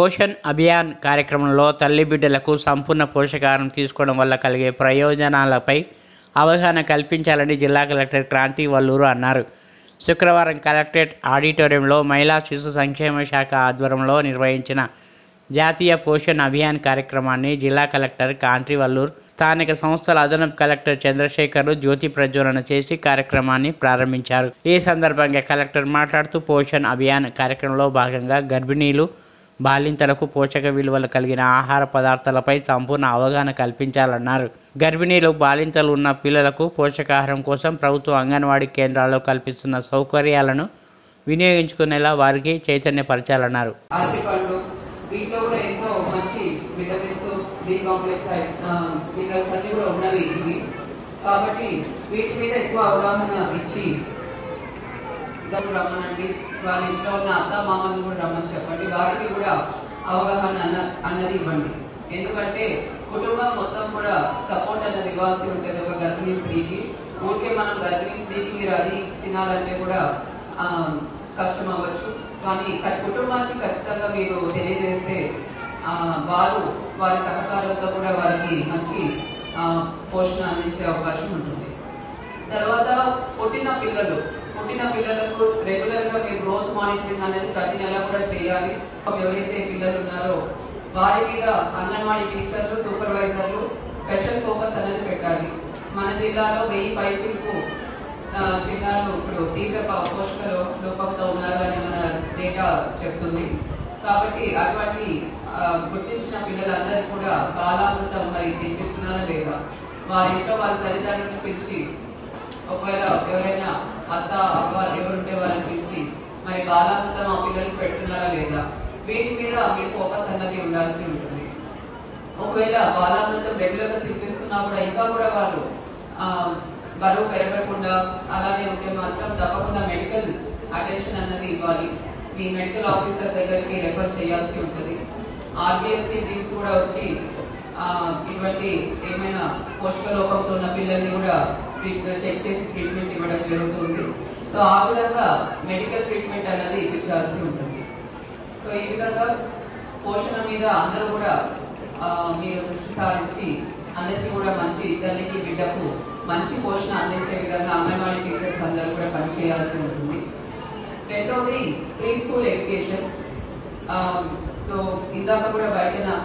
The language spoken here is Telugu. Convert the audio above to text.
పోషణ్ అభియాన్ కార్యక్రమంలో తల్లి బిడ్డలకు సంపూర్ణ పోషకాహారం తీసుకోవడం వల్ల కలిగే ప్రయోజనాలపై అవగాహన కల్పించాలని జిల్లా కలెక్టర్ క్రాంతి వల్లూరు అన్నారు. శుక్రవారం కలెక్టరేట్ ఆడిటోరియంలో మహిళా శిశు సంక్షేమ శాఖ ఆధ్వర్యంలో నిర్వహించిన జాతీయ పోషణ్ అభియాన్ కార్యక్రమాన్ని జిల్లా కలెక్టర్ కాంతి వల్లూరు, స్థానిక సంస్థల అదనపు కలెక్టర్ చంద్రశేఖర్లు జ్యోతి ప్రజ్వలన చేసి కార్యక్రమాన్ని ప్రారంభించారు. ఈ సందర్భంగా కలెక్టర్ మాట్లాడుతూ పోషణ్ అభియాన్ కార్యక్రమంలో భాగంగా గర్భిణీలు, బాలింతలకు పోషక విలువలు కలిగిన ఆహార పదార్థాలపై సంపూర్ణ అవగాహన కల్పించాలన్నారు. గర్భిణీలు, బాలింతలు ఉన్న పిల్లలకు పోషకాహారం కోసం ప్రభుత్వ అంగన్వాడీ కేంద్రాల్లో కల్పిస్తున్న సౌకర్యాలను వినియోగించుకునేలా వారికి చైతన్యపరచాలన్నారు. వీటిలో కూడా ఎంతో మంచి విటమిన్స్, బి కాంప్లెక్స్ మినరల్స్ అన్ని కూడా ఉన్నవి ఇవి. కాబట్టి వీటి మీద ఎక్కువ అవగాహన ఇచ్చి రమ్మనండి, వాళ్ళ ఇంట్లో ఉన్న అత్త మామని కూడా రమ్మని చెప్పండి, వారికి కూడా అవగాహన అన్నది ఇవ్వండి. ఎందుకంటే కుటుంబం మొత్తం కూడా సపోర్ట్ అన్నది ఇవ్వాల్సి ఉంటుంది ఒక గర్భిణీ స్త్రీకి. ఊరికే మనం గర్భిణీ స్త్రీకి మీరు అది తినాలంటే కూడా కష్టం అవ్వచ్చు. కానీ కుటుంబానికి ఖచ్చితంగా మీరు తెలియజేస్తే వారు వారి సహకారంతో కూడా వారికి మంచి పోషణ అందించే అవకాశం ఉంటుంది. తర్వాత పుట్టిన పిల్లలకు రెగ్యులర్ గా మీరు గ్రోత్ మానిటరింగ్ అనేది ప్రతి నెల కూడా చేయాలి. ఎవరైతే పిల్లలు ఉన్నారో వారి మీద అంగన్వాడీ టీచర్లు, సూపర్వైజర్లు స్పెషల్ ఫోకస్ అనేది పెట్టాలి. మన జిల్లాలో 1000 పైచిలకు చిన్నారులు ఇప్పుడు తీవ్ర పోషక లోపంతో ఉన్నారు అని మన డేటా చెప్తుంది. కాబట్టి అటువంటి గుర్తించిన పిల్లలందరూ కూడా బాలామృతం మరి తినిపిస్తున్నారా లేదా, వారి ఇంట్లో వాళ్ళ తల్లిదండ్రులను పిలిచి, ఒకవేళ ఎవరైనా అత్త అవ్వ ఎవరుంటే వాళ్ళని పిలిచి మరి బాలామృతం ఆ పిల్లలకి పెడుతున్నారా లేదా, వీటి మీద మీ ఫోకస్ అన్నది ఉండాల్సి ఉంటుంది. ఒకవేళ బాలామృతం రెగ్యులర్ గా తినిపిస్తున్నా కూడా ఇంకా కూడా వాళ్ళు బరువు పెరగకుండా అలానే ఉంటే మాత్రం తప్పకుండా మెడికల్ అటెన్షన్ అన్నది ఇవ్వాలి. మీ మెడికల్ ఆఫీసర్ దగ్గరికి రెఫర్ చేయాల్సి ఉంటుంది. ఆర్బీఎస్సీ టీమ్స్ కూడా వచ్చి ఇటువంటి ఏమైనా పోషక లోపంతో ఉన్న పిల్లల్ని కూడా చెక్ చేసి ట్రీట్మెంట్ ఇవ్వడం జరుగుతుంది. సో ఆ విధంగా మెడికల్ ట్రీట్మెంట్ అన్నది ఇప్పించాల్సి ఉంటుంది. సో ఈ విధంగా పోషణ మీద అందరూ కూడా మీరు దృష్టి సారించి అందరికీ కూడా మంచి తల్లికి బిడ్డకు మంచి పోషణ అందించే విధంగా అంగన్వాడీ టీచర్స్ అందరూ కూడా పనిచేయాల్సి ఉంటుంది. రెండోది ప్రీ స్కూల్ ఎడ్యుకేషన్. సో ఇందాక కూడా బయట